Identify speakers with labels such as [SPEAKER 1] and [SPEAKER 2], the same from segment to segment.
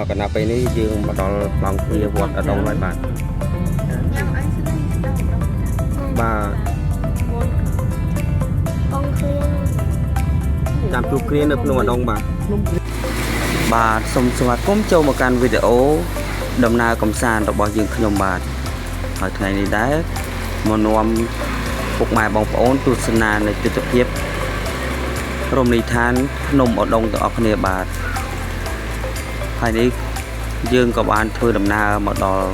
[SPEAKER 1] កណាពេលនេះយើងមកដល់ប្លង់ទ្វារវត្តអដងហើយបាទបាទតាមជួបគ្នានៅភ្នំអដងបាទសូមស្វាគមន៍ចូលមកកាន់វីដេអូដំណើរកំសាន្តរបស់យើងខ្ញុំបាទហើយថ្ងៃនេះដែរមកនាំពុកម៉ែបងប្អូនទស្សនានៅទិដ្ឋភាពរមណីយដ្ឋានភ្នំអដងទាំងអស់គ្នាបាទហើយនេះយើងក៏បានធ្វើដំណើរមកដល់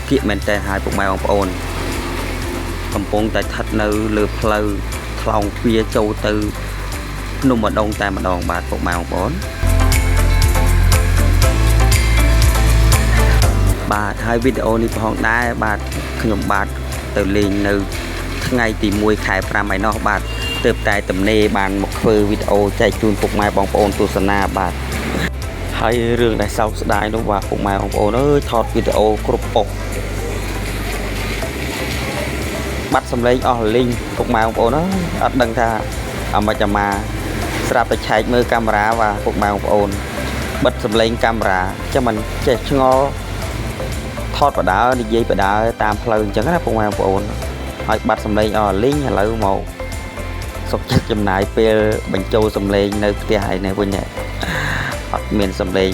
[SPEAKER 1] គៀកមែនតើហើយពុកម៉ែបងប្អូនកំពុងតែស្ថិតនៅលើផ្លូវថ្លោងទ្វារចូលទៅភ្នំអដងតែម្ដងបាទពុកម៉ែបងប្អូនបាទហើយវីដេអូនេះផងដែរបាទខ្ញុំបាទទៅលេងនៅថ្ងៃទី1ខែ5ឯណោះបាទទើបតែទំនេរបានមកធ្វើវីដេអូចែកជូនពុកម៉ែបងប្អូនទស្សនាបាទហើយរឿងដែលសោកស្ដាយនោះបាទពុកម៉ែបងប្អូនអើយថតវីដេអូគ្រប់ប៉ុស្តិ៍បាត់សម្លេងអស់លីងពុកម៉ែបងប្អូនអើយអត់ដឹងថាអាម៉េចអាម៉ាស្រាប់តែឆែកមើលកាមេរ៉ាបាទពុកម៉ែបងប្អូនបិទសម្លេងកាមេរ៉ាចាំមិនចេះឆ្ងល់ថតបដើនិយាយបដើតាមផ្លូវអញ្ចឹងណាពុកម៉ែបងប្អូនហើយបាត់សម្លេងអស់លីងឥឡូវមកសុខចិត្តចំណាយពេលបញ្ចូលសម្លេងនៅផ្ទះឯនេះវិញអត់មានសម្លេង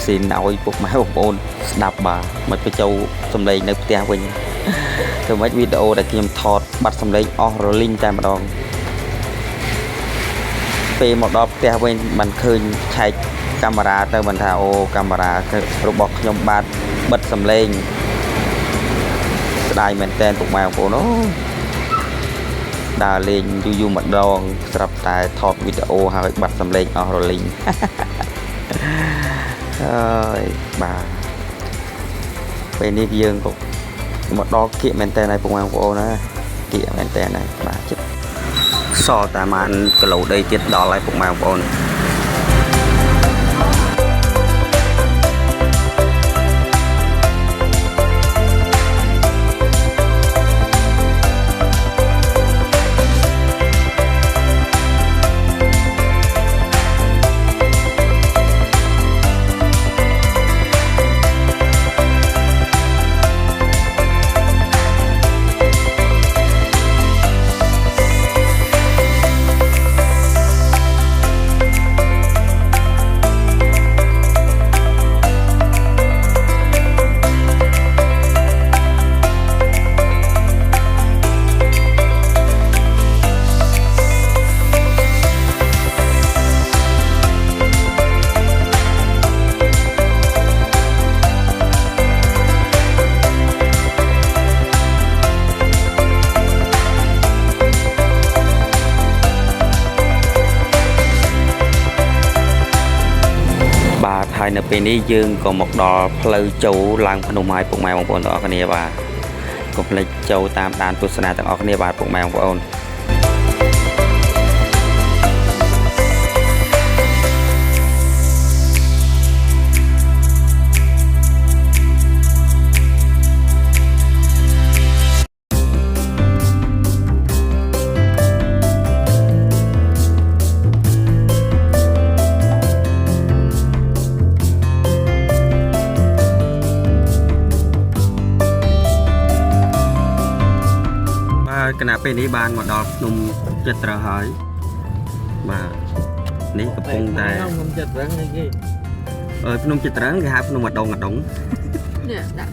[SPEAKER 1] ស៊ីនឲ្យពុកម៉ែបងប្អូនស្ដាប់បាទមិនបញ្ចូលសម្លេងនៅផ្ទះវិញធ្វើម៉េចវីដេអូដែលខ្ញុំថតបាត់សម្លេងអស់រលីងតែម្ដងពេលមកដល់ផ្ទះវិញមិនឃើញឆែកកាមេរ៉ាទៅមិនថាអូកាមេរ៉ារបស់ខ្ញុំបាទបិទសម្លេងស្ដាយមែនតើពុកម៉ែបងប្អូនអូដើរលេងយូរម្ដងស្រាប់តែថតវីដេអូហើយបាត់សម្លេងអស់រលីងអើយបាទពេលនេះយើងក៏មកដល់គៀកមែនតើហើយពុកម៉ែបងប្អូនណាគៀកមែនតើហើយបាទជិតសល់តែប្រហែលគីឡូដីទៀតដល់ហើយពុកម៉ែបងប្អូនហើយនៅពេលនេះយើងក៏មកដល់ផ្លូវចូលឡើងភ្នំហើយពុកម៉ែបងប្អូនទាំងអស់គ្នាបាទកុំភ្លេចចូលតាមដានទស្សនាទាំងអស់គ្នាបាទពុកម៉ែបងប្អូនគណៈពេលនេះបានមកដល់ភ្នំចិត្តត្រឹងហើយបាទនេះកំពុងតែភ្នំចិត្តត្រឹងនេះគេភ្នំចិត្តត្រឹងគេហៅភ្នំអដងនេះដាក់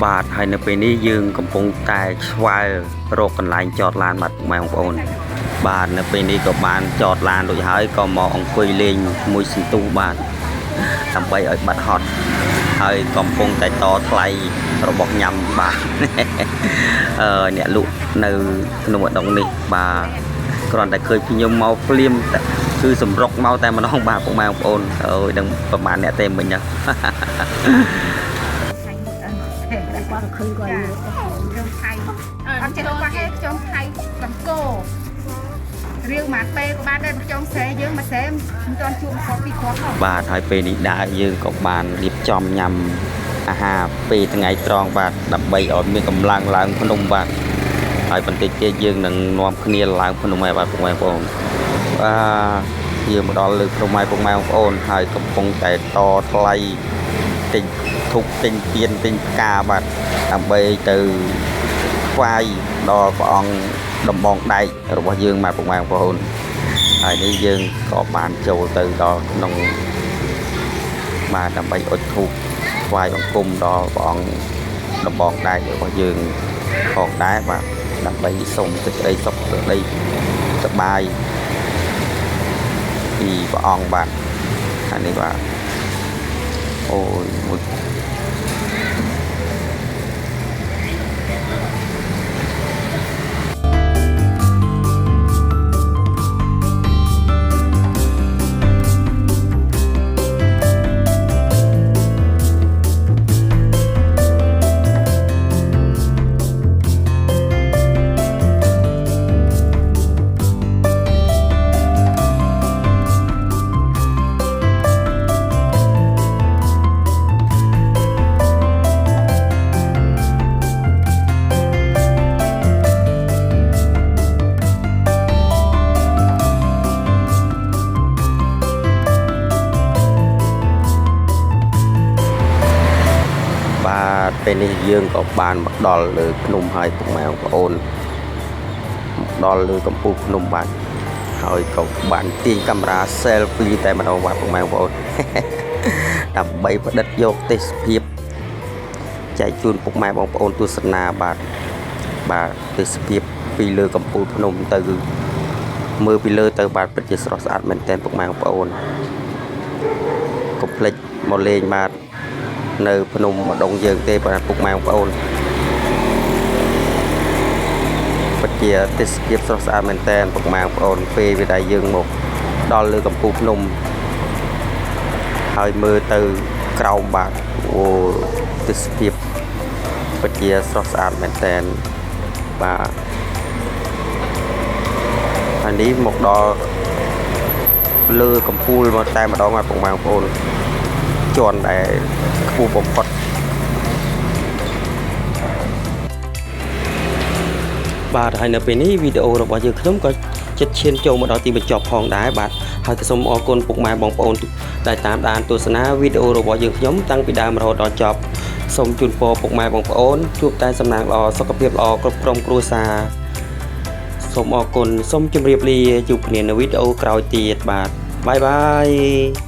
[SPEAKER 1] បាទហើយនៅពេលនេះយើងកំពុងតែស្វែងរកកន្លែងចតឡានបាទម៉ែបងប្អូនបាទនៅពេលនេះក៏បានចតឡានរួចហើយក៏មកអង្គុយលេងមួយសន្ទុះបាទដើម្បីឲ្យបាត់ហត់ហើយកំពុងតែតថ្លៃរបស់ញ៉ាំបាទអ្នកលក់នៅក្នុងអដងនេះបាទគ្រាន់តែឃើញខ្ញុំមកភ្លាមគឺសម្រុកមកតែម្ដងបាទពុកម៉ែបងប្អូនអើយដឹងប្រហែលអ្នកទេមិញណាគាត់ឃើញគាត់ខ្ញុំថៃអត់ចេះគាត់ឯងខ្ញុំថៃកំគោរៀងមកពេលក៏បានដែរខ្ញុំស្រែយើងមកស្រែមិនទាន់ជួបគាត់ពីគាត់បាទហើយពេលនេះដើរយើងក៏បានរៀបចំញ៉ាំអាហារពេលថ្ងៃត្រង់បាទដើម្បីឲ្យមានកម្លាំងឡើងភ្នំបាទហើយបន្តិចទៀតយើងនឹងនាំគ្នាឡើងភ្នំហើយបាទពុកម៉ែបងប្អូន យើងមកដល់លើក្រុមម៉ែពុកម៉ែបងប្អូនហើយកំពុងតែតថ្លៃទិញធុកទិញទៀនទិញផ្កាបាទដើម្បីទៅថ្វាយដល់ព្រះអង្គដំបងដែករបស់យើងម៉ែពុកម៉ែបងប្អូនហើយនេះយើងក៏បានចូលទៅដល់ក្នុងបាទដើម្បីអុជធូបថ្វាយបង្គំដល់ព្រះអង្គដំបងដែករបស់យើងផងដែរបាទដើម្បីសូមសេចក្តីសុខសេចក្តីសប្បាយពីព្រះអង្គបាទហើយនេះបាទអូយមួយពេលនេះយើងក៏បានមកដល់លើភ្នំហើយពុកម៉ែបងប្អូនដល់លើកំពូលភ្នំបាទហើយក៏បានទាញកាមេរ៉ា selfie តែម្ដងបាទពុកម៉ែបងប្អូន ដើម្បីផ្ដិតយកទេសភាពចែកជូនពុកម៉ែបងប្អូនទស្សនាបាទទេសភាពពីលើកំពូលភ្នំទៅមើលពីលើទៅបាទពិតជាស្រស់ស្អាតមែនទែនពុកម៉ែបងប្អូនកុំភ្លេចមកលេងបាទនៅភ្នំម្ដងយើងទេបាទពុកម៉ែបងប្អូនពិតជាទេសភាពស្រស់ស្អាតមែនទែនពុកម៉ែបងប្អូនពេលវាដែលយើងមកដល់លើកំពូលភ្នំហើយមើលទៅក្រោមបាទអូទេសភាពពិតជាស្រស់ស្អាតមែនទែនបាទហើយនេះមកដល់លើកំពូលមកតែម្ដងបាទពុកម៉ែបងប្អូនជាន់ដែលខ្ពស់បំផុតបាទហើយនៅពេលនេះវីដេអូរបស់យើងខ្ញុំក៏ជិតឈានចូលមកដល់ទីបញ្ចប់ផងដែរបាទហើយក៏សូមអរគុណពុកម៉ែបងប្អូនដែលតាមដានទស្សនាវីដេអូរបស់យើងខ្ញុំតាំងពីដើមរហូតដល់ចប់សូមជូនពរពុកម៉ែបងប្អូនជួបតែសំណាងល្អសុខភាពល្អគ្រប់ក្រុមគ្រួសារសូមអរគុណសូមជម្រាបលាជួបគ្នានៅវីដេអូក្រោយទៀតបាទបាយបាយ